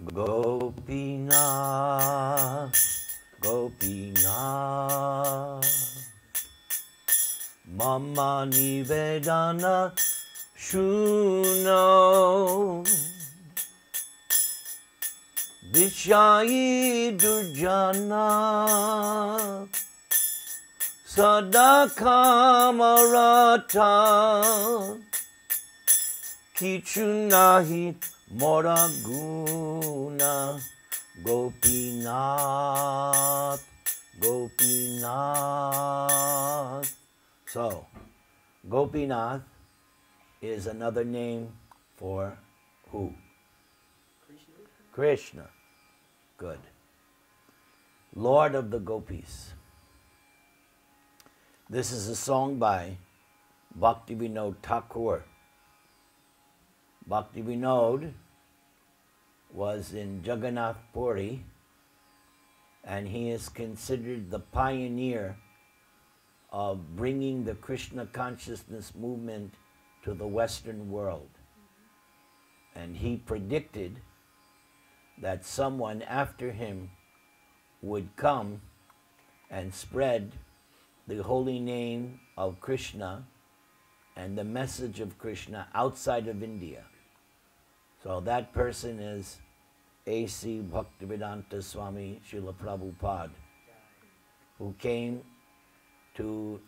Gopinath, Gopinath, Mama Nivedana Shuno, Vishayi Durjana, Sadakamarata, Kichunahi Moraguna, Gopinath, Gopinath. So, Gopinath is another name for who? Krishna. Good. Lord of the Gopis. This is a song by Bhaktivinoda Thakur. Bhaktivinoda was in Jagannath Puri, and he is considered the pioneer of bringing the Krishna consciousness movement to the Western world. And he predicted that someone after him would come and spread the holy name of Krishna and the message of Krishna outside of India. So that person is A.C. Bhaktivedanta Swami Srila Prabhupada, who came to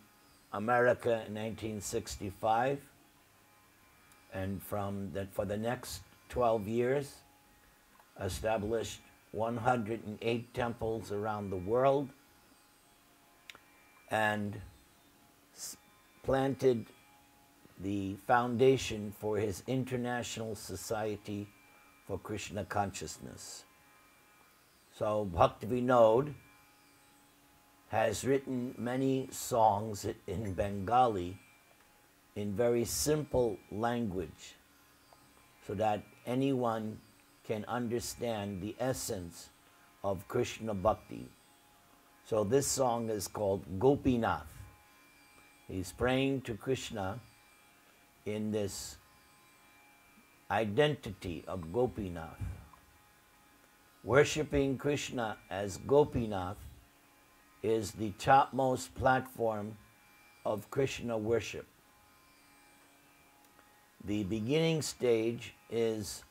America in 1965, and from that for the next 12 years established 108 temples around the world and planted the foundation for his International Society for Krishna Consciousness. So Bhaktivinoda has written many songs in Bengali in very simple language so that anyone can understand the essence of Krishna Bhakti. So this song is called Gopinath. He's praying to Krishna in this identity of Gopinath. Worshipping Krishna as Gopinath is the topmost platform of Krishna worship. The beginning stage is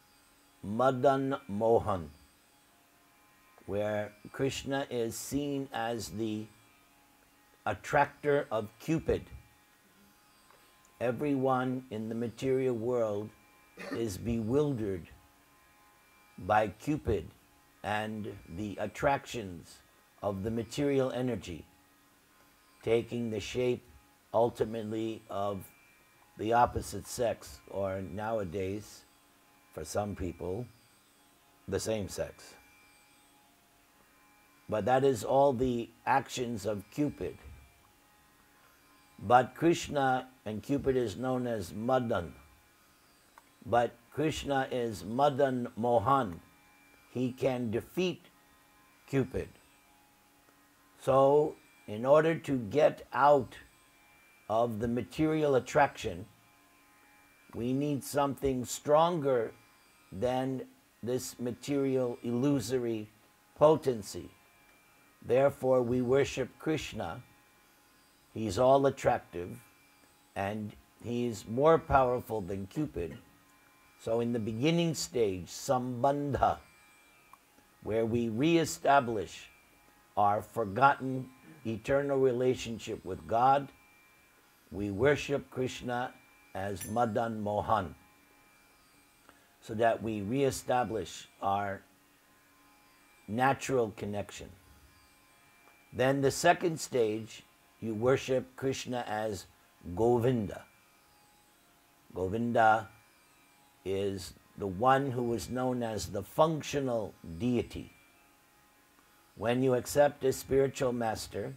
Madan Mohan, where Krishna is seen as the attractor of Cupid. Everyone in the material world is bewildered by Cupid and the attractions of the material energy, taking the shape ultimately of the opposite sex, or nowadays, for some people, the same sex. But that is all the actions of Cupid. But Krishna, and Cupid is known as Madan, but Krishna is Madan Mohan. He can defeat Cupid. So, in order to get out of the material attraction, we need something stronger than this material illusory potency. Therefore, we worship Krishna. He's all attractive, and he's more powerful than Cupid. So in the beginning stage, Sambandha, where we reestablish our forgotten eternal relationship with God, we worship Krishna as Madan Mohan, so that we reestablish our natural connection. Then the second stage, you worship Krishna as Govinda. Govinda is the one who is known as the functional deity. When you accept a spiritual master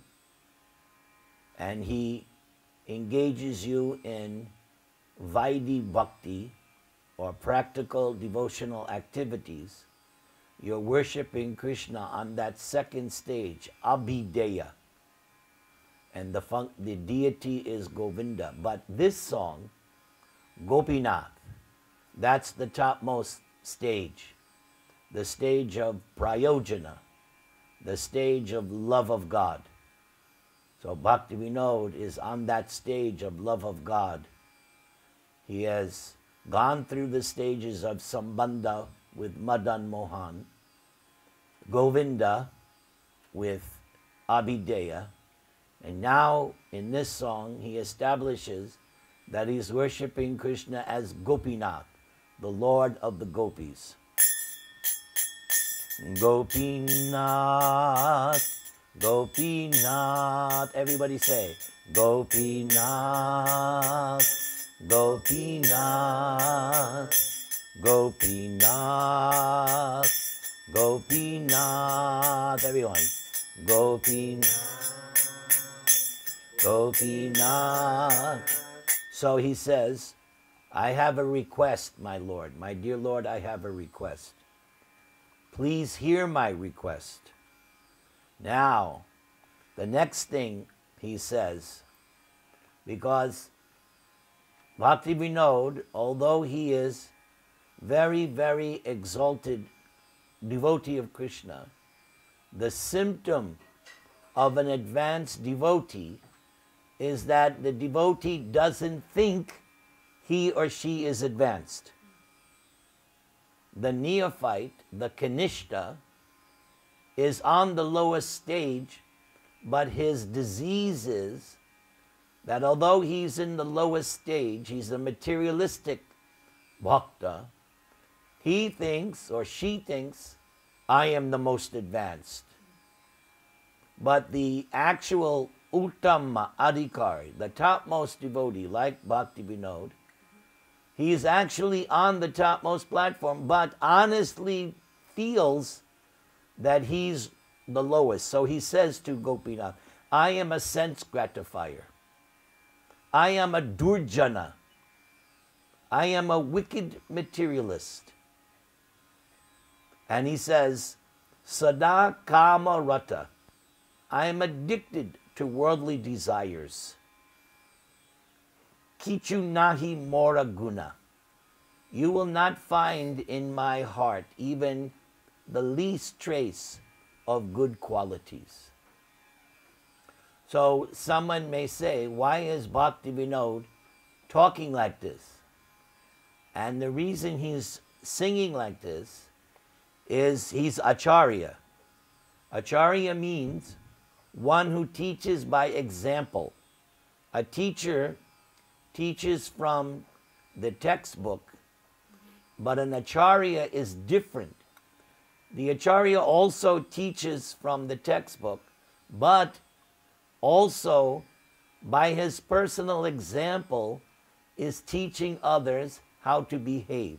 and he engages you in Vaidhi Bhakti, or practical devotional activities, you're worshiping Krishna on that second stage, Abhideya. And the deity is Govinda. But this song, Gopinath, that's the topmost stage. the stage of prayojana, the stage of love of God. So Bhakti Vinod is on that stage of love of God. He has gone through the stages of Sambandha with Madan Mohan, Govinda with Abhideya, and now in this song he establishes that he's worshipping Krishna as Gopinath, the Lord of the Gopis. Gopinath, Gopinath, everybody say, Gopinath, Gopinath, Gopinath, Gopinath, everyone, Gopinath, Gopinath. So he says, I have a request, my Lord, my dear Lord, I have a request. Please hear my request. Now, the next thing he says, because Bhakti Vinod, although he is very, very exalted devotee of Krishna, the symptom of an advanced devotee is that the devotee doesn't think he or she is advanced. The neophyte, the kanishta, is on the lowest stage, but his disease is that although he's in the lowest stage, he's a materialistic bhakta, he thinks or she thinks, I am the most advanced. But the actual Uttama Adhikari, the topmost devotee, like Bhakti Vinod, he is actually on the topmost platform, but honestly feels that he's the lowest. So he says to Gopinath, I am a sense gratifier. I am a durjana. I am a wicked materialist. And he says, Sada kama rata. I am addicted to worldly desires. Kichu nahi mora guna. You will not find in my heart even the least trace of good qualities. So someone may say, why is Bhakti Vinod talking like this? And the reason he's singing like this is he's acharya. Acharya means one who teaches by example. A teacher teaches from the textbook, but an acharya is different. The acharya also teaches from the textbook, but also by his personal example is teaching others how to behave.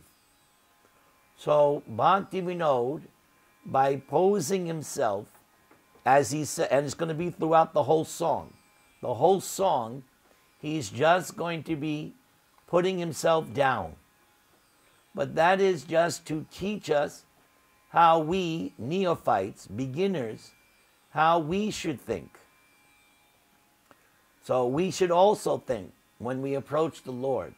So Bhakti Vinod, by posing himself, as he said, and it's going to be throughout the whole song. The whole song, he's just going to be putting himself down. But that is just to teach us how we, neophytes, beginners, how we should think. So we should also think, when we approach the Lord,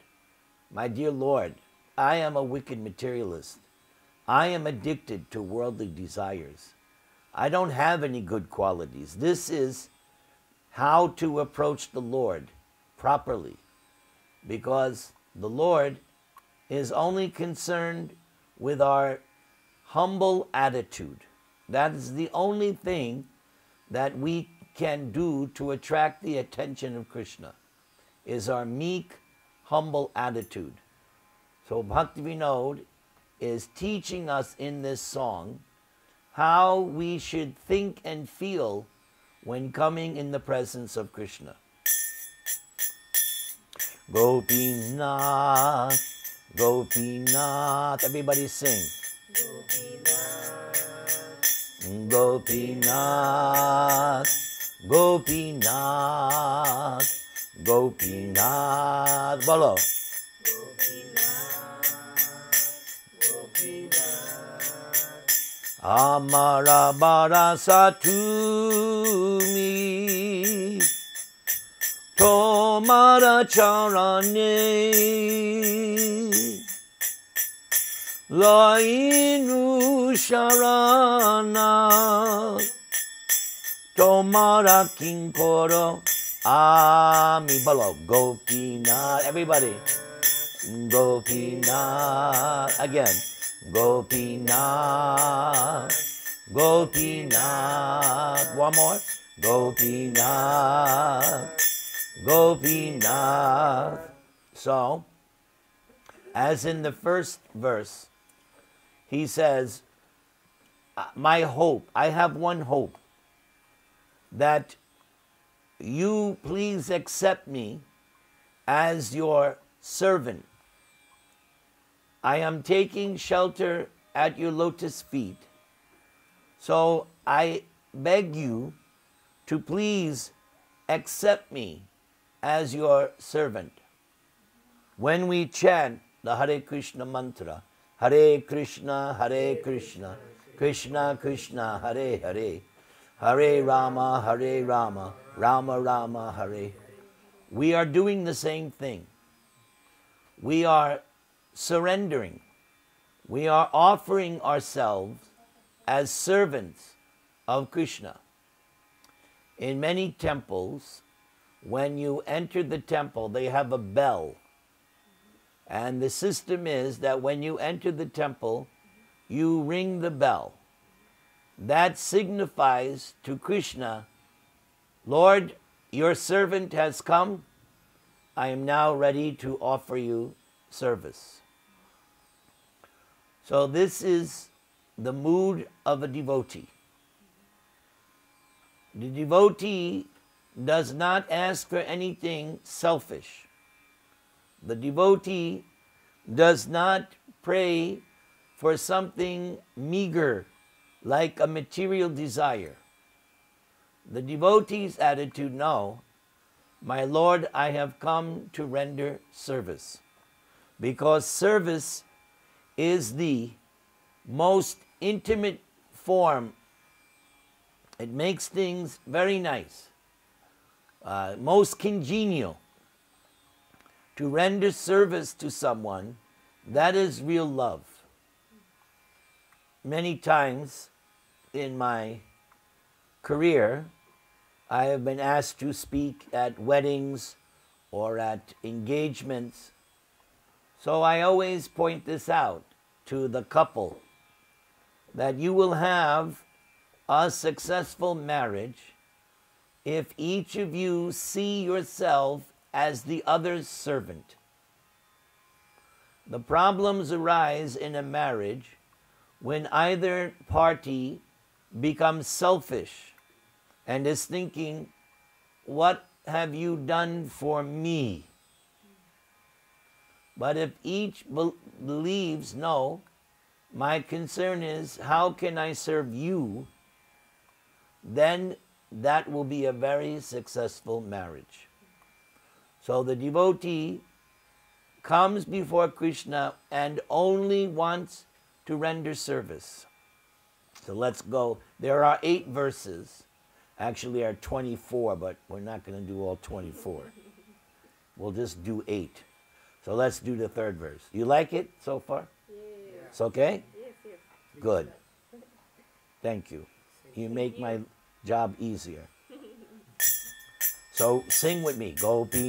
my dear Lord, I am a wicked materialist. I am addicted to worldly desires. I don't have any good qualities. This is how to approach the Lord properly, because the Lord is only concerned with our humble attitude. That is the only thing that we can do to attract the attention of Krishna, is our meek, humble attitude. So Bhakti Vinod is teaching us in this song how we should think and feel when coming in the presence of Krishna. Gopinath, Gopinath, everybody sing. Gopinath, Gopinath, Gopinath, bolo. Amara barasa tumi tomara charane Lainu Sharana Tomara Kinkoro Ami Balo Gopinath. Everybody. Gopinath. Again. Gopinath. Gopinath. One more. Gopinath. Gopinath. So, as in the first verse, he says, my hope, I have one hope, that you please accept me as your servant. I am taking shelter at your lotus feet. So I beg you to please accept me as your servant. When we chant the Hare Krishna mantra, Hare Krishna, Krishna Krishna, Hare Hare, Hare Rama, Rama Rama, Hare. We are doing the same thing. We are surrendering. We are offering ourselves as servants of Krishna. In many temples, when you enter the temple, they have a bell. And the system is that when you enter the temple, you ring the bell. That signifies to Krishna, Lord, your servant has come. I am now ready to offer you service. So this is the mood of a devotee. The devotee does not ask for anything selfish. The devotee does not pray for something meager, like a material desire. The devotee's attitude, no, my Lord, I have come to render service. Because service is the most intimate form. It makes things very nice, most congenial. To render service to someone, that is real love. Many times in my career, I have been asked to speak at weddings or at engagements. So I always point this out to the couple, that you will have a successful marriage if each of you see yourself as the other's servant. The problems arise in a marriage when either party becomes selfish and is thinking, what have you done for me? But if each believes, no, my concern is how can I serve you, then that will be a very successful marriage. So the devotee comes before Krishna and only wants to render service. So let's go. There are 8 verses. Actually, there are 24, but we're not going to do all 24. We'll just do 8. So let's do the 3rd verse. You like it so far? Yeah. It's okay? Yes, yes. Good. Thank you. You make my job easier. So sing with me. Gopinath,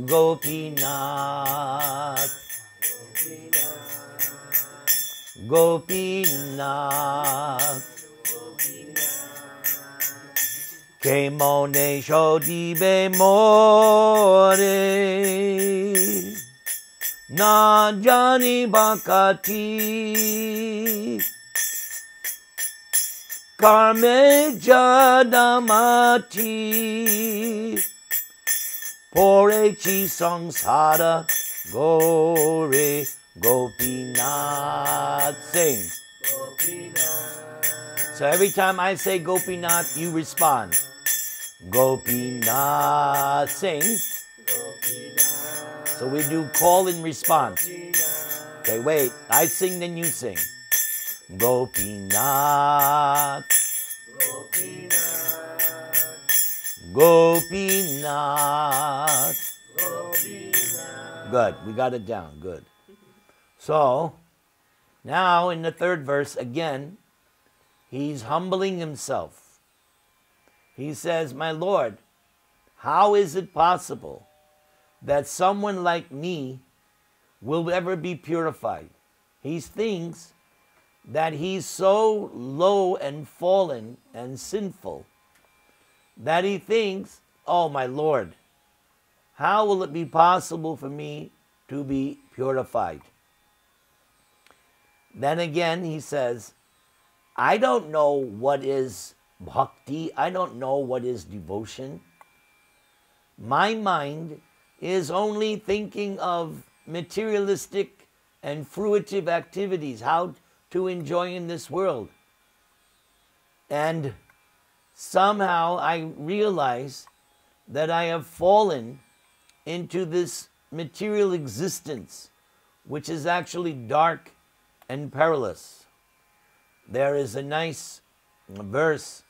Gopinath, Gopinath, que mone shodibe more, na jani bakati. Karme jadamati Porechi sangsara gore Gopinath. Sing. Gopinath. So every time I say Gopinath, you respond. Gopinath. Sing. Gopinath. So we do call and response. Okay, wait. I sing, then you sing. Gopinath, Gopinath, Gopinath, Gopinath. Good. We got it down. Good. So, now in the third verse, again, he's humbling himself. He says, my Lord, how is it possible that someone like me will ever be purified? He thinks that he's so low and fallen and sinful that he thinks, oh my Lord, how will it be possible for me to be purified? Then again he says, I don't know what is bhakti, I don't know what is devotion. My mind is only thinking of materialistic and fruitive activities, how to enjoy in this world. And somehow I realize that I have fallen into this material existence, which is actually dark and perilous. There is a nice verse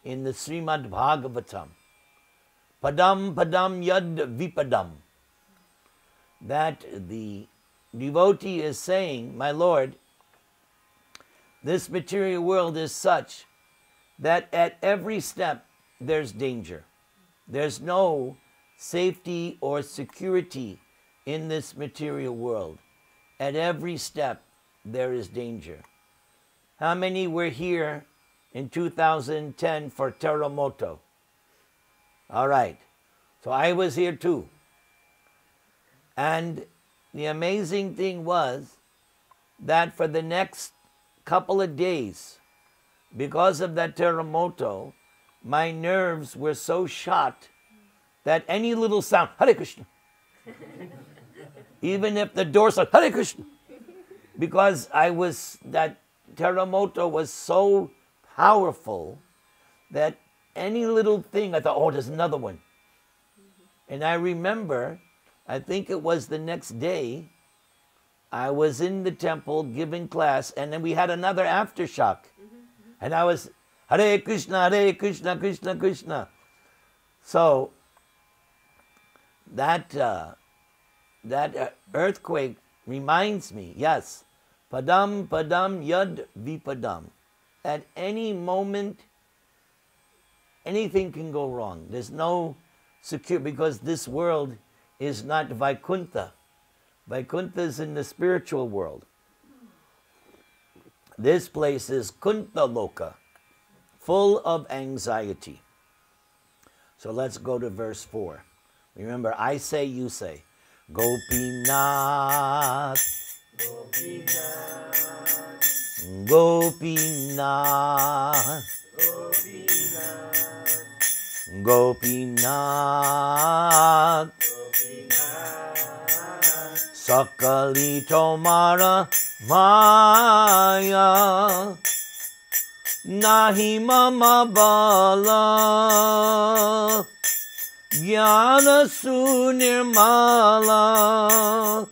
in the Srimad Bhagavatam, Padam Padam Yad Vipadam, that the devotee is saying, my Lord, this material world is such that at every step there's danger. There's no safety or security in this material world. At every step there is danger. How many were here in 2010 for terremoto? All right. So I was here too. And the amazing thing was that for the next couple of days, because of that terremoto, my nerves were so shot that any little sound, Hare Krishna, even if the door said, Hare Krishna, because that terremoto was so powerful that any little thing, I thought, oh, there's another one. And I remember, I think it was the next day, I was in the temple giving class, and then we had another aftershock. And I was, Hare Krishna, Krishna, Krishna. So, that earthquake reminds me, yes, Padam Padam Yad Vipadam. At any moment, anything can go wrong. There's no secure, because this world is not Vaikuntha. Vaikuntha is in the spiritual world. This place is Kuntha Loka, full of anxiety. So let's go to verse 4. Remember, I say, you say. Gopinath, Gopinath, Gopinath, Gopinath, Gopinath, Gopinath, Sakali Tomara Maya, Nahi Mama Bala, Jnana Sunirmala,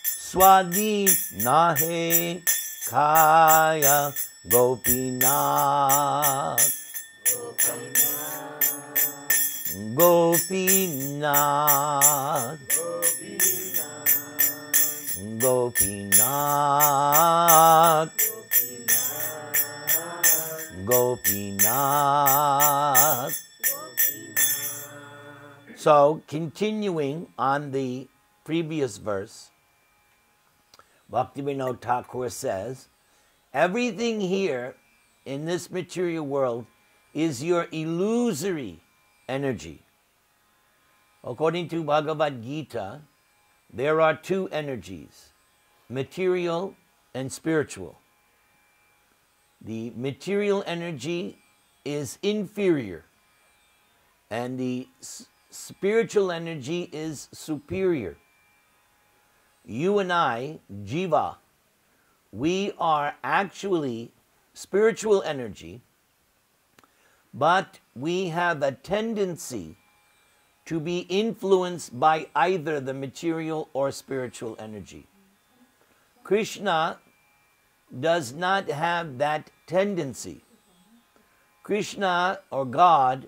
Swadi Nahe Kaya Gopinath, Gopinath, Gopinath, Gopinath. So, continuing on the previous verse, Bhaktivinoda Thakur says, everything here in this material world is your illusory energy. According to Bhagavad Gita, there are two energies, material and spiritual. The material energy is inferior, and the spiritual energy is superior. You and I, Jiva, we are actually spiritual energy, but we have a tendency to be influenced by either the material or spiritual energy. Krishna does not have that tendency. Krishna, or God,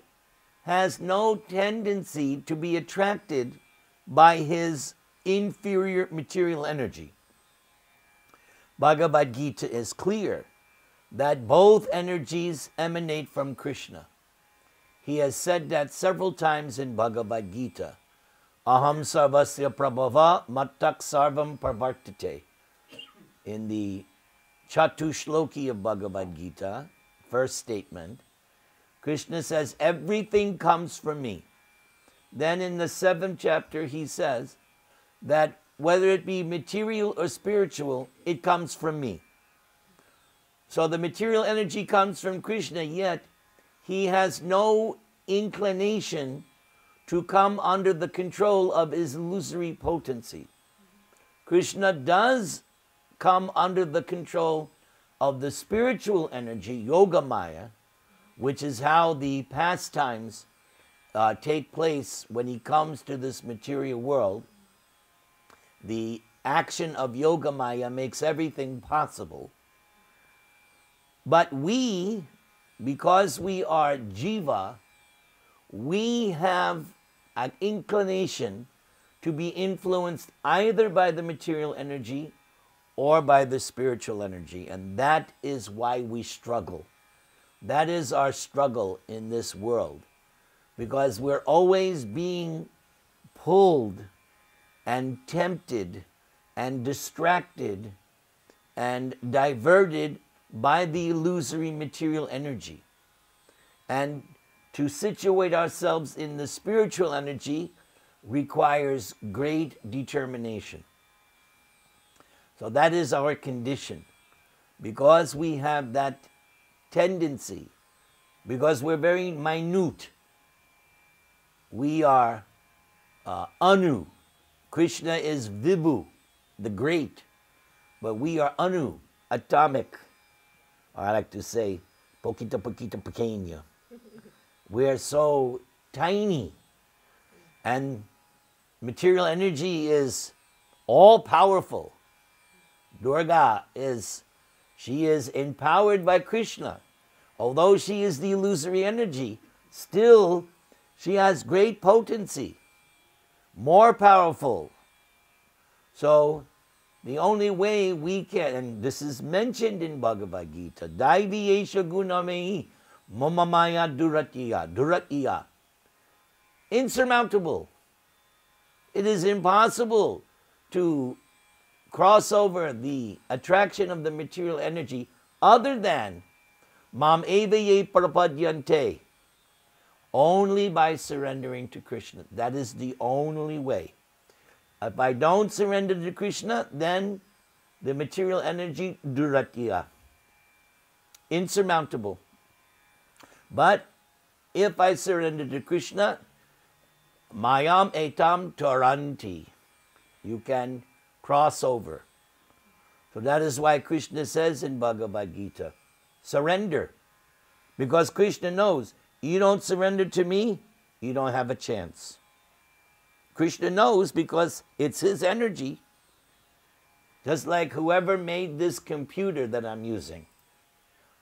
has no tendency to be attracted by his inferior material energy. Bhagavad Gita is clear that both energies emanate from Krishna. He has said that several times in Bhagavad Gita. Aham sarvasya prabhava mattak sarvam parvartate. In the Chatushloki of Bhagavad Gita, first statement, Krishna says, everything comes from me. Then in the 7th chapter, he says that whether it be material or spiritual, it comes from me. So the material energy comes from Krishna, yet he has no inclination to come under the control of his illusory potency. Krishna does come under the control of the spiritual energy, Yogamaya, which is how the pastimes take place when he comes to this material world. The action of Yogamaya makes everything possible. But we, because we are jiva, we have an inclination to be influenced either by the material energy or by the spiritual energy. And that is why we struggle. That is our struggle in this world. Because we're always being pulled and tempted and distracted and diverted by the illusory material energy. And to situate ourselves in the spiritual energy requires great determination. So that is our condition. Because we have that tendency, because we're very minute, we are Anu. Krishna is Vibhu, the great, but we are Anu, atomic. I like to say, poquito, poquito, pequeño. We are so tiny. And material energy is all-powerful. Durga she is empowered by Krishna. Although she is the illusory energy, still she has great potency, more powerful. So the only way we can, and this is mentioned in Bhagavad Gita, Daivi Esha Gunamehi Momamaya Duratiya. Insurmountable. It is impossible to cross over the attraction of the material energy other than Mam Evaye Prapadyante, only by surrendering to Krishna. That is the only way. If I don't surrender to Krishna, then the material energy, duratya, insurmountable. But if I surrender to Krishna, mayam etam taranti, you can cross over. So that is why Krishna says in Bhagavad Gita, surrender. Because Krishna knows, you don't surrender to me, you don't have a chance. Krishna knows because it's his energy. Just like whoever made this computer that I'm using.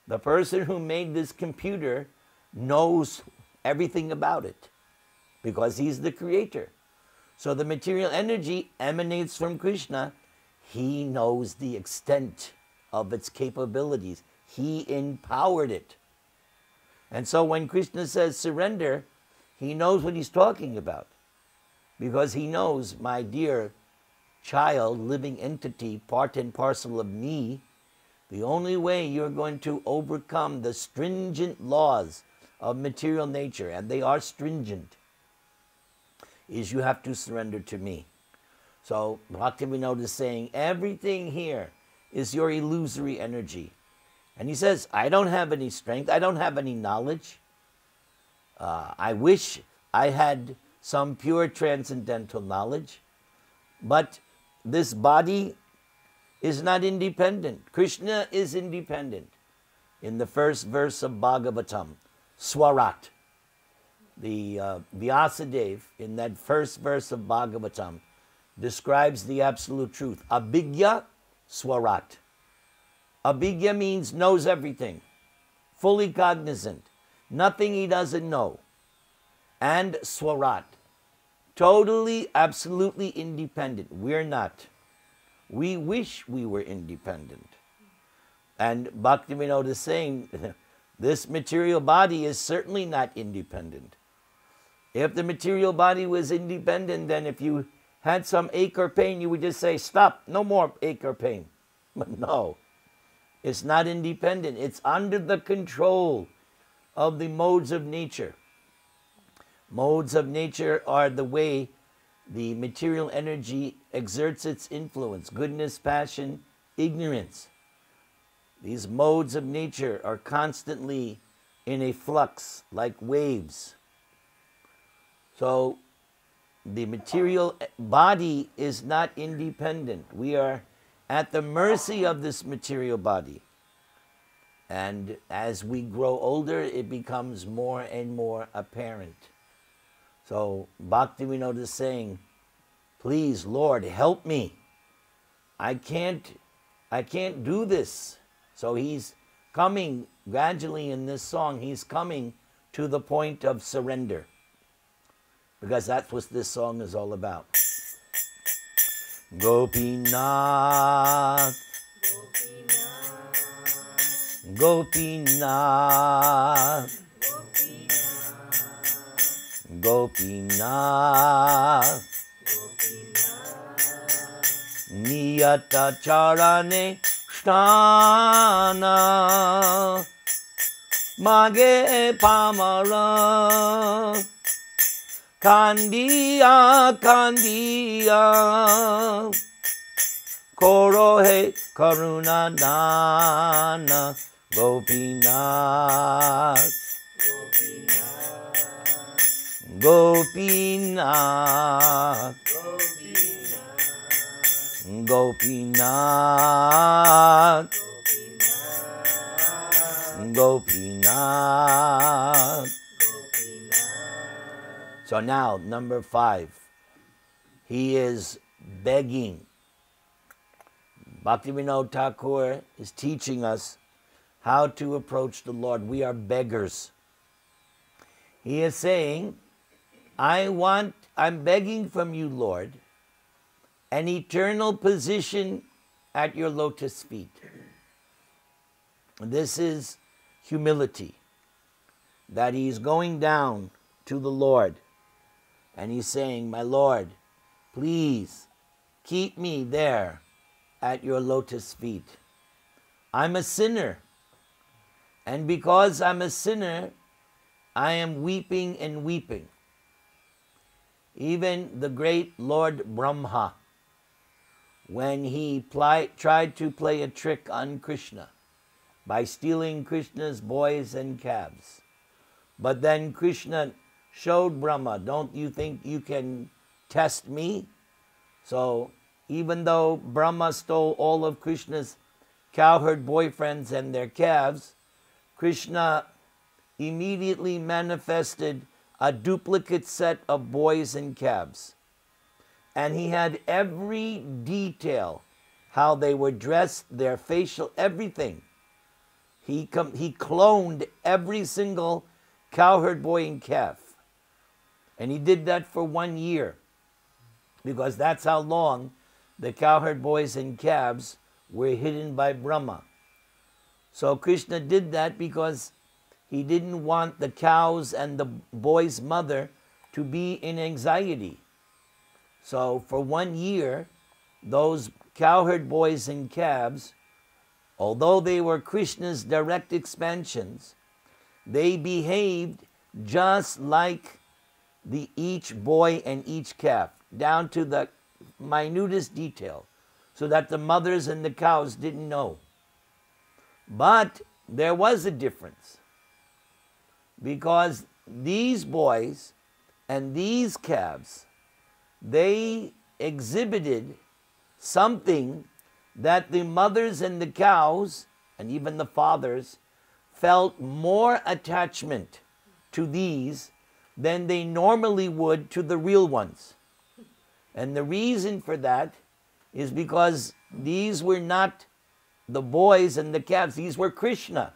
The person who made this computer knows everything about it because he's the creator. So the material energy emanates from Krishna. He knows the extent of its capabilities. He empowered it. And so when Krishna says surrender, he knows what he's talking about. Because he knows, my dear child, living entity, part and parcel of me, the only way you're going to overcome the stringent laws of material nature, and they are stringent, is you have to surrender to me. So Bhaktivinoda is saying, everything here is your illusory energy. And he says, I don't have any strength, I don't have any knowledge. I wish I had some pure transcendental knowledge, but this body is not independent. Krishna is independent. In the first verse of Bhagavatam, Swarat, the Vyasadeva, in that first verse of Bhagavatam, describes the absolute truth. Abhigya Swarat. Abhigya means knows everything, fully cognizant, nothing he doesn't know. And Swarat, totally, absolutely independent. We're not. We wish we were independent. And Bhaktivinoda is saying, this material body is certainly not independent. If the material body was independent, then if you had some ache or pain, you would just say, stop, no more ache or pain. But no, it's not independent. It's under the control of the modes of nature. Modes of nature are the way the material energy exerts its influence: goodness, passion, ignorance. These modes of nature are constantly in a flux, like waves. So the material body is not independent. We are at the mercy of this material body. And as we grow older, it becomes more and more apparent. So Bhaktivinoda is saying, please, Lord, help me. I can't do this. So he's coming gradually in this song, he's coming to the point of surrender. Because that's what this song is all about. Gopinath, Gopinath, Gopinath, Niyata charane sthana mage pamara Kandiya, Kandiya, Korohe Karuna Dana, Gopinath, Gopinath, Gopinath, Gopinath. So now, number 5, he is begging. Bhaktivinoda Thakur is teaching us how to approach the Lord. We are beggars. He is saying, I'm begging from you, Lord, an eternal position at your lotus feet. This is humility, that he's going down to the Lord. And he's saying, my Lord, please keep me there at your lotus feet. I'm a sinner. And because I'm a sinner, I am weeping and weeping. Even the great Lord Brahma, when he tried to play a trick on Krishna by stealing Krishna's boys and calves. But then Krishna showed Brahma, don't you think you can test me? So even though Brahma stole all of Krishna's cowherd boyfriends and their calves, Krishna immediately manifested a duplicate set of boys and calves. And he had every detail, how they were dressed, their facial, everything. He cloned every single cowherd boy and calf. And he did that for 1 year, because that's how long the cowherd boys and calves were hidden by Brahma. So Krishna did that because he didn't want the cows and the boy's mother to be in anxiety. So for 1 year, those cowherd boys and calves, although they were Krishna's direct expansions, they behaved just like each boy and each calf, down to the minutest detail, so that the mothers and the cows didn't know. But there was a difference, because these boys and these calves, they exhibited something that the mothers and the cows, and even the fathers, felt more attachment to these than they normally would to the real ones. And the reason for that is because these were not the boys and the calves, these were Krishna.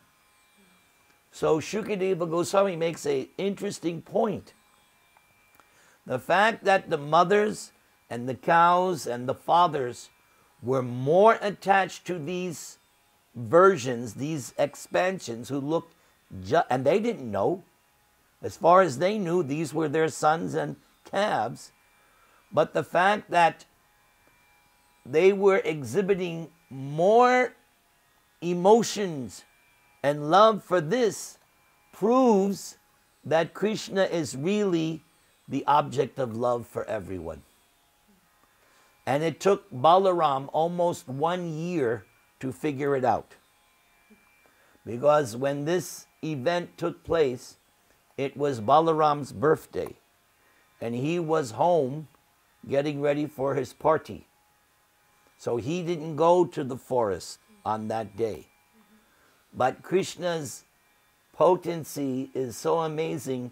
So Shukadeva Goswami makes an interesting point, The fact that the mothers and the cows and the fathers were more attached to these versions, these expansions, who looked and they didn't know. As far as they knew, these were their sons and calves. But the fact that they were exhibiting more emotions and love for this proves that Krishna is really the object of love for everyone. And it took Balaram almost 1 year to figure it out. Because when this event took place, it was Balaram's birthday. And he was home getting ready for his party. So he didn't go to the forest on that day. But Krishna's potency is so amazing.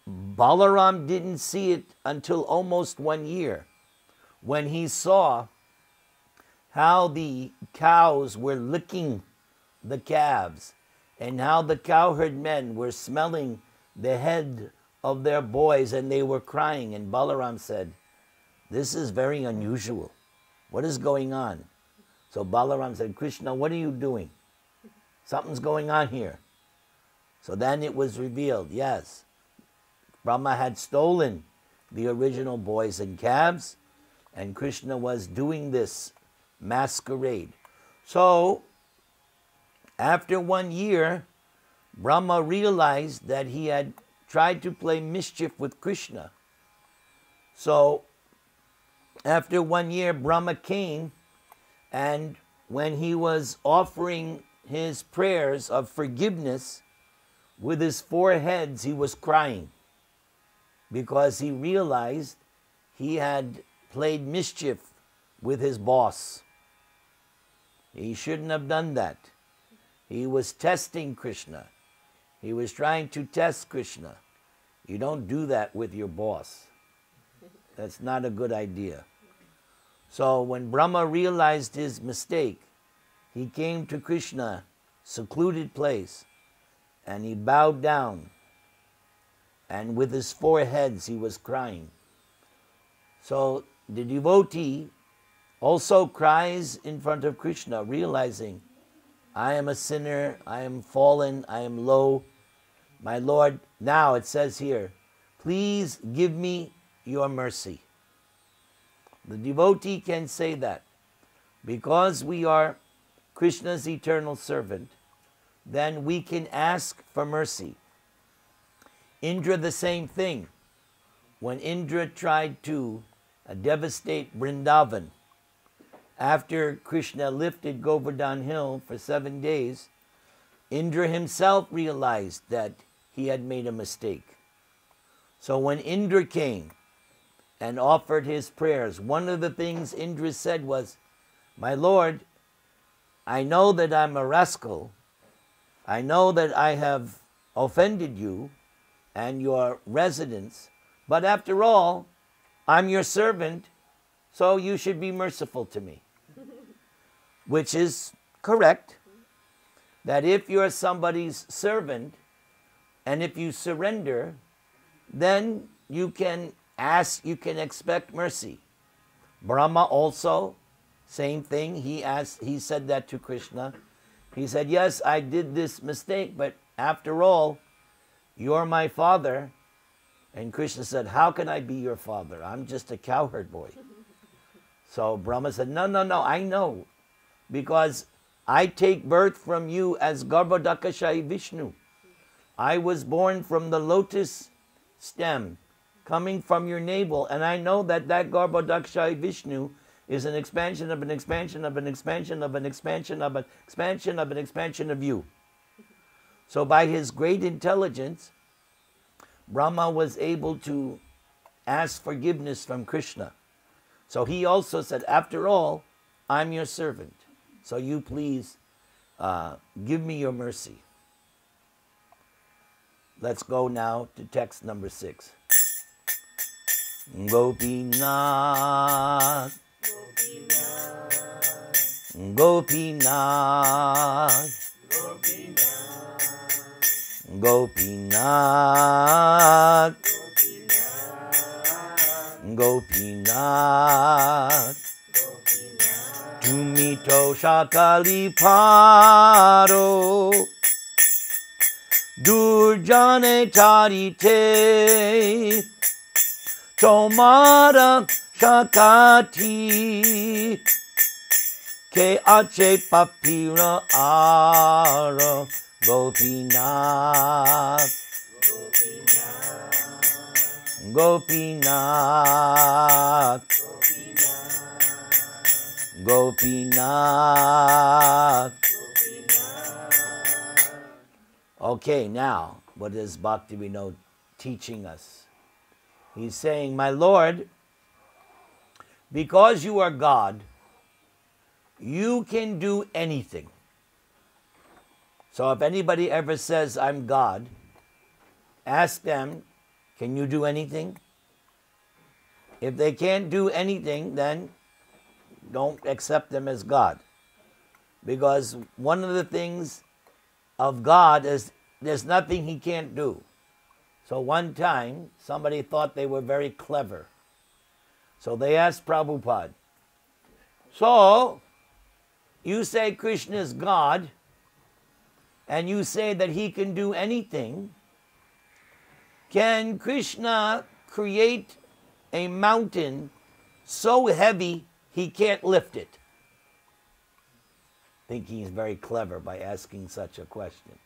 Balaram didn't see it until almost 1 year, when he saw how the cows were licking the calves and how the cowherd men were smelling the head of their boys and they were crying. And Balaram said, "This is very unusual. What is going on?" So Balaram said, "Krishna, what are you doing? Something's going on here." So then it was revealed, yes, Brahma had stolen the original boys and calves, and Krishna was doing this masquerade. So after 1 year, Brahma realized that he had tried to play mischief with Krishna. So after 1 year, Brahma came, and when he was offering his prayers of forgiveness, with his 4 heads he was crying, because he realized he had played mischief with his boss. He shouldn't have done that. He was testing Krishna. He was trying to test Krishna. You don't do that with your boss. That's not a good idea. So when Brahma realized his mistake, he came to Krishna, secluded place, and he bowed down, and with his 4 heads he was crying. So the devotee also cries in front of Krishna, realizing, I am a sinner, I am fallen, I am low. My Lord, now it says here, please give me your mercy. The devotee can say that. Because we are Krishna's eternal servant, then we can ask for mercy. Indra, the same thing. When Indra tried to devastate Vrindavan, after Krishna lifted Govardhan Hill for 7 days, Indra himself realized that he had made a mistake. So when Indra came and offered his prayers, one of the things Indra said was, my Lord, I know that I'm a rascal. I know that I have offended you and your residents, but after all, I'm your servant, so you should be merciful to me. Which is correct, that if you're somebody's servant and if you surrender, then you can ask, you can expect mercy. Brahma also, same thing, he said that to Krishna. He said, yes, I did this mistake, but after all, you're my father. And Krishna said, how can I be your father? I'm just a cowherd boy. So Brahma said, no, I know. Because I take birth from you as Garbhodakashayi Vishnu. I was born from the lotus stem, coming from your navel, and I know that that Garbhodakashayi Vishnu is an expansion of an expansion of an expansion of an expansion of an expansion of an expansion of you. So by his great intelligence, Brahma was able to ask forgiveness from Krishna. So he also said, after all, I'm your servant. So you please give me your mercy. Let's go now to text number 6. Gopinath, Gopinath, Gopinath, Gopinath, Tumito Shakali Paro, Durjane Charite, Tomara Shakati, Ke Ache Papira Ara, Gopinath, Gopinath, Gopinath. Okay, now, what is Bhaktivinoda teaching us? He's saying, my Lord, because you are God, you can do anything. So if anybody ever says, I'm God, ask them, can you do anything? If they can't do anything, then don't accept them as God. Because one of the things of God is there's nothing he can't do. So one time, somebody thought they were very clever. So they asked Prabhupada, so you say Krishna is God, and you say that he can do anything. Can Krishna create a mountain so heavy he can't lift it? I think he's very clever by asking such a question.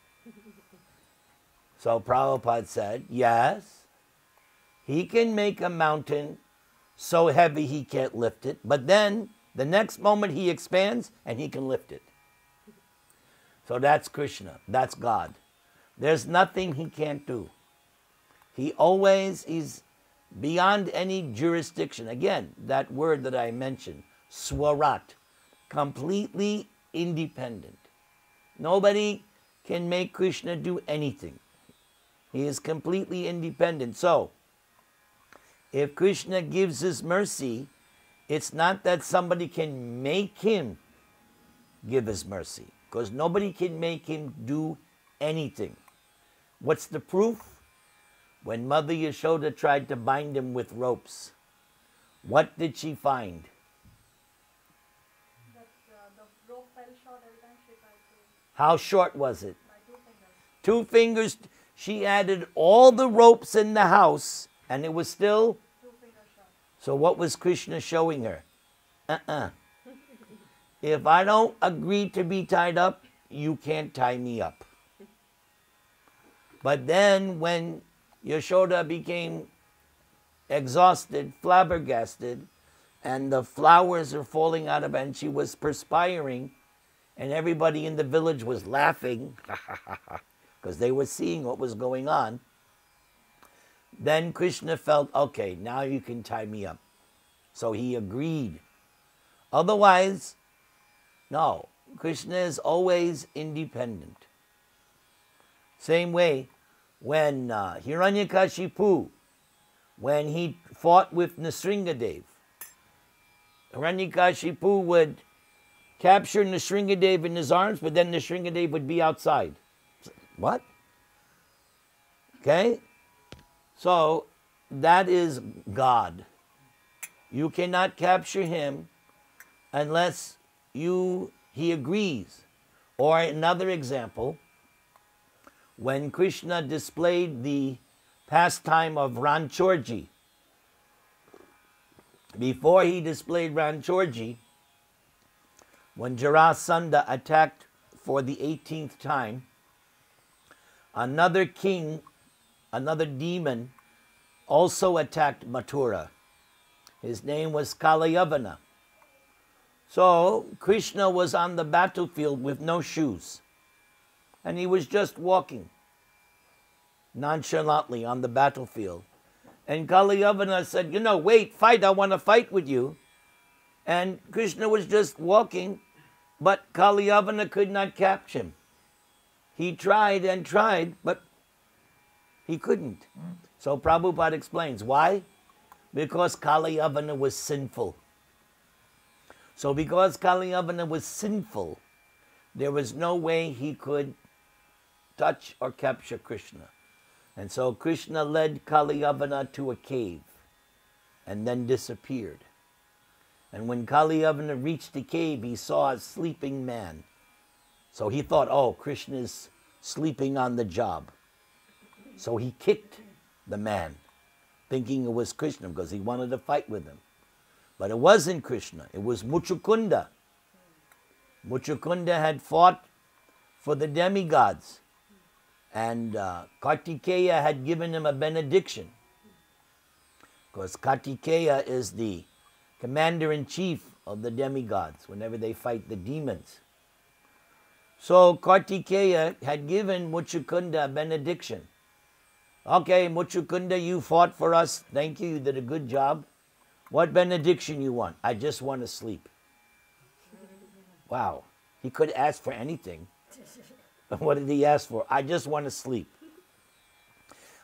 So Prabhupada said, yes, he can make a mountain so heavy he can't lift it, but then the next moment he expands and he can lift it. So that's Krishna, that's God. There's nothing he can't do. He always is beyond any jurisdiction. Again, that word that I mentioned, swarat, completely independent. Nobody can make Krishna do anything. He is completely independent. So, if Krishna gives his mercy, it's not that somebody can make him give his mercy, because nobody can make him do anything. What's the proof? When Mother Yashoda tried to bind him with ropes, what did she find? That the rope fell short every time she tried to. How short was it? By 2 fingers. 2 fingers. She added all the ropes in the house, and it was still 2 fingers short. So what was Krishna showing her? If I don't agree to be tied up, you can't tie me up. But then when Yashoda became exhausted, flabbergasted, and the flowers are falling out of her, and she was perspiring, and everybody in the village was laughing, because they were seeing what was going on, then Krishna felt, okay, now you can tie me up. So he agreed. Otherwise, no, Krishna is always independent. Same way, when Hiranyakashipu, when he fought with Nrsingadev, Hiranyakashipu would capture Nrsingadev in his arms, but then Nrsingadev would be outside. What? Okay? So, that is God. You cannot capture him unless he agrees. Or another example, when Krishna displayed the pastime of Ranchorji, before he displayed Ranchorji, when Jarasandha attacked for the 18th time, another king, another demon, also attacked Mathura. His name was Kalayavana. So Krishna was on the battlefield with no shoes, and he was just walking nonchalantly on the battlefield. And Kalayavana said, wait, fight, I want to fight with you. And Krishna was just walking, but Kalayavana could not catch him. He tried and tried, but he couldn't. So Prabhupada explains, why? Because Kalayavana was sinful. So because Kalayavana was sinful, there was no way he could touch or capture Krishna. And so Krishna led Kalayavana to a cave. and then disappeared. And when Kaliyavana reached the cave, he saw a sleeping man. So he thought, oh, Krishna is sleeping on the job. So he kicked the man, thinking it was Krishna because he wanted to fight with him. But it wasn't Krishna, it was Muchukunda. Muchukunda had fought for the demigods, and Kartikeya had given him a benediction, because Kartikeya is the commander-in-chief of the demigods whenever they fight the demons. So Kartikeya had given Muchukunda a benediction. Okay, Muchukunda, you fought for us. Thank you. You did a good job. What benediction you want? I just want to sleep. Wow. He could ask for anything. What did he ask for? I just want to sleep.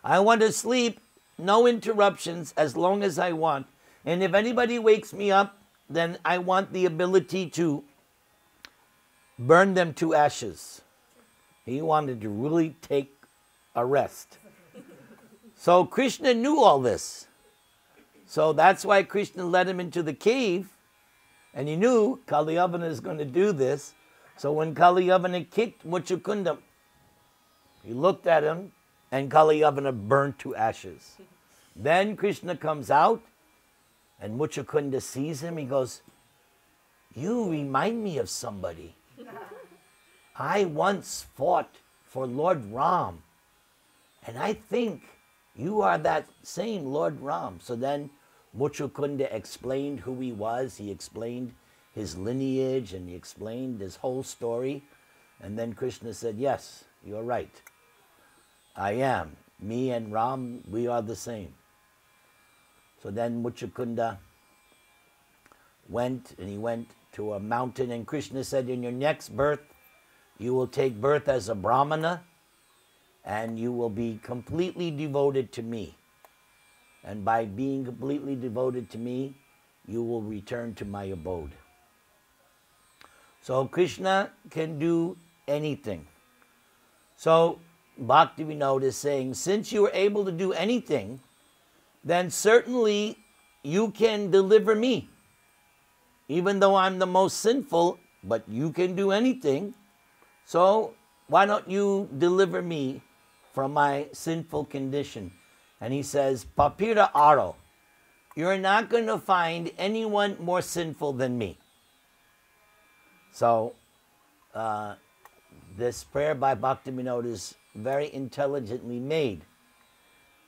I want to sleep, no interruptions, as long as I want. And if anybody wakes me up, then I want the ability to burn them to ashes. He wanted to really take a rest. So Krishna knew all this. So that's why Krishna led him into the cave, and he knew Kaliyavana is going to do this. So when Kaliyavana kicked Muchukunda, he looked at him, and Kaliyavana burned to ashes. Then Krishna comes out, and Muchukunda sees him. He goes, you remind me of somebody. I once fought for Lord Ram, and I think you are that same Lord Ram. So then Muchukunda explained who he was. He explained his lineage, and he explained his whole story. And then Krishna said, yes, you're right. I am. Me and Ram, we are the same. So then Muchukunda went, and he went to a mountain, and Krishna said, in your next birth, you will take birth as a Brahmana, and you will be completely devoted to me. And by being completely devoted to me, you will return to my abode. So Krishna can do anything. So Bhaktivinoda is saying, since you are able to do anything, then certainly you can deliver me. Even though I'm the most sinful, but you can do anything. So why don't you deliver me from my sinful condition? And he says, Papira Aro, you're not going to find anyone more sinful than me. So this prayer by Bhaktivinoda is very intelligently made,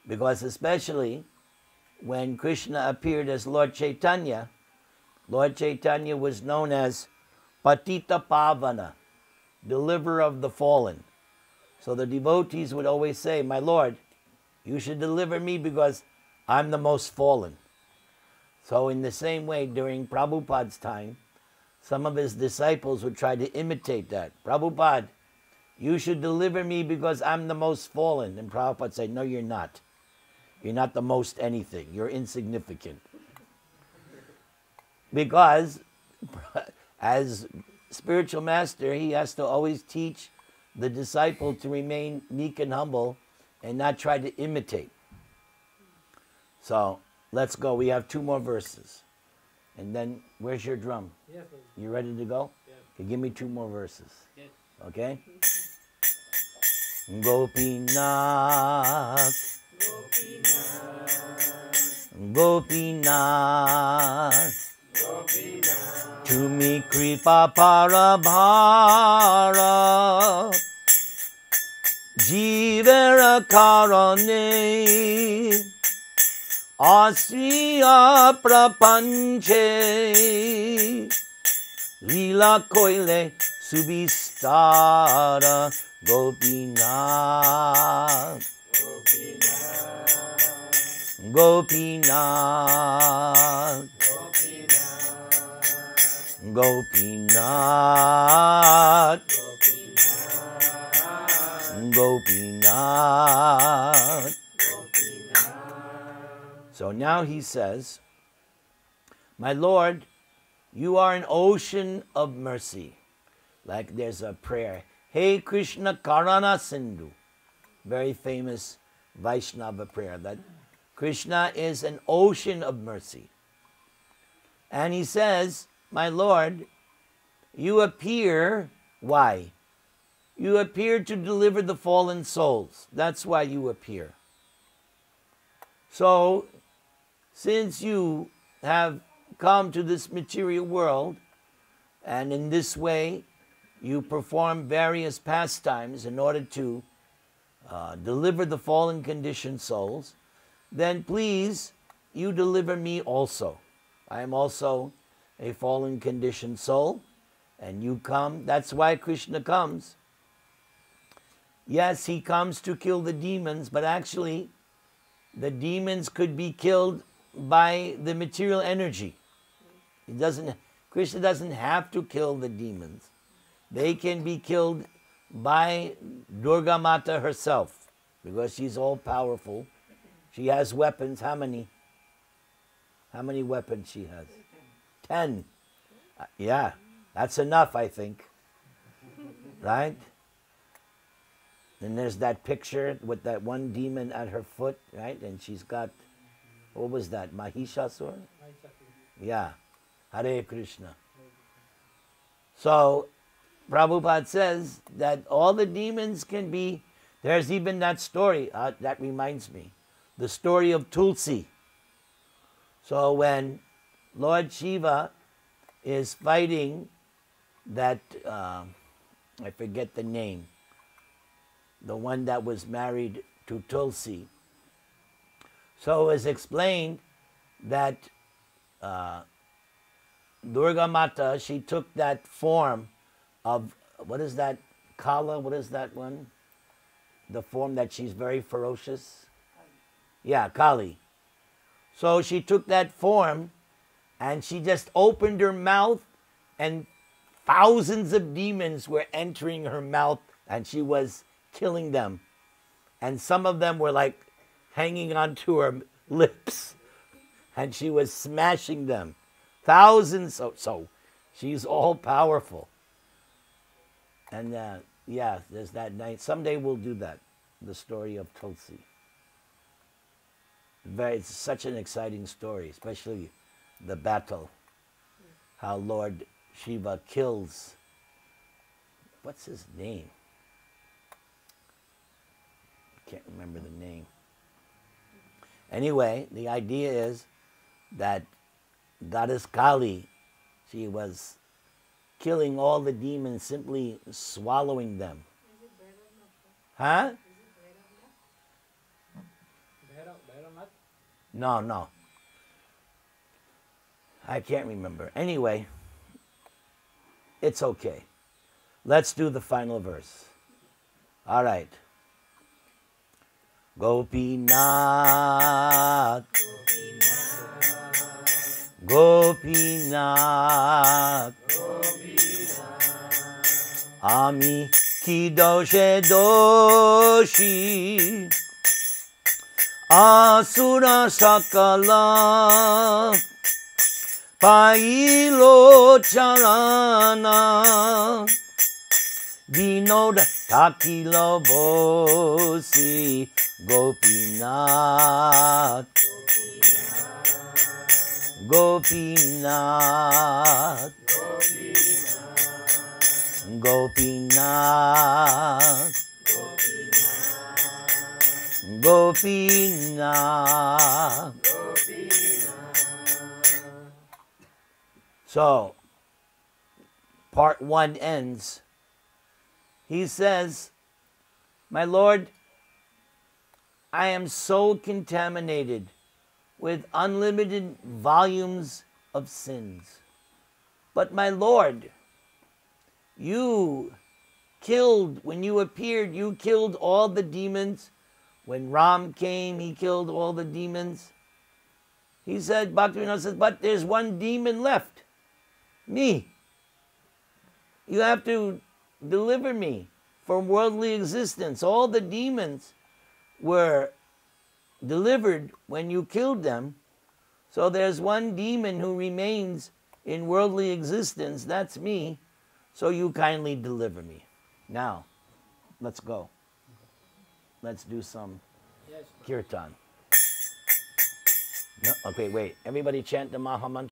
because especially when Krishna appeared as Lord Chaitanya was known as Patita Pavana, deliverer of the fallen. So the devotees would always say, my Lord, you should deliver me because I'm the most fallen. So in the same way, during Prabhupada's time, some of his disciples would try to imitate that. Prabhupada, you should deliver me because I'm the most fallen. And Prabhupada said, no, you're not. You're not the most anything. You're insignificant. Because as spiritual master, he has to always teach the disciple to remain meek and humble and not try to imitate. So let's go. We have 2 more verses. And then, where's your drum? Yes, sir. You ready to go? Yes. Okay, give me 2 more verses. Yes. Okay? Gopinath, Gopinath, Tumi kripa parabhara, jivera karane, asriya prapanche, lila koile subistara, Gopinath, Gopinath, Gopinath, Gopinath. So now he says, my Lord, you are an ocean of mercy. Like there's a prayer, Hey Krishna Karana Sindhu. Very famous Vaishnava prayer that Krishna is an ocean of mercy. And he says, my Lord, you appear, why? You appear to deliver the fallen souls. That's why you appear. So, since you have come to this material world, and in this way you perform various pastimes in order to deliver the fallen conditioned souls, then please, you deliver me also. I am also a fallen conditioned soul, and you come. That's why Krishna comes. Yes, he comes to kill the demons, but actually the demons could be killed by the material energy. Krishna doesn't have to kill the demons. They can be killed by Durga Mata herself, because she's all powerful. She has weapons. How many? How many weapons she has? 10. Yeah, that's enough, I think. Right? And there's that picture with that one demon at her foot, right? And she's got, what was that, Mahishasura? Yeah, Hare Krishna. So, Prabhupada says that all the demons can be, there's even that story, that reminds me, the story of Tulsi. So when Lord Shiva is fighting that, I forget the name, the one that was married to Tulsi. So it was explained that Durga Mata, she took that form of, what is that, Kala, what is that one? The form that she's very ferocious? Yeah, Kali. So she took that form and she just opened her mouth and thousands of demons were entering her mouth and she was killing them. And some of them were like hanging onto her lips and she was smashing them. Thousands, so she's all powerful. And yeah, there's that night. Someday we'll do that, the story of Tulsi. It's such an exciting story, especially the battle. How Lord Shiva kills, what's his name? I can't remember the name. Anyway, the idea is that Goddess Kali, she was killing all the demons, simply swallowing them. Huh? No. I can't remember. Anyway, it's okay. Let's do the final verse. All right. Gopinath, Gopinath, Ami ki doshe doshi, Asura sakala, Pailo charana, Vinoda takilo bosi, Gopinath, Gopinath, Gopinath, Gopinath. So, part 1 ends. He says, my Lord, I am so contaminated with unlimited volumes of sins. But my Lord, you killed, when you appeared, you killed all the demons. When Ram came, he killed all the demons. He said, Bhaktivinoda says, but there's one demon left, me. You have to deliver me from worldly existence. All the demons were delivered when you killed them. So there's one demon who remains in worldly existence. That's me. So you kindly deliver me. Now, let's go. Let's do some kirtan. No? Okay, wait. Everybody chant the Maha Mantra.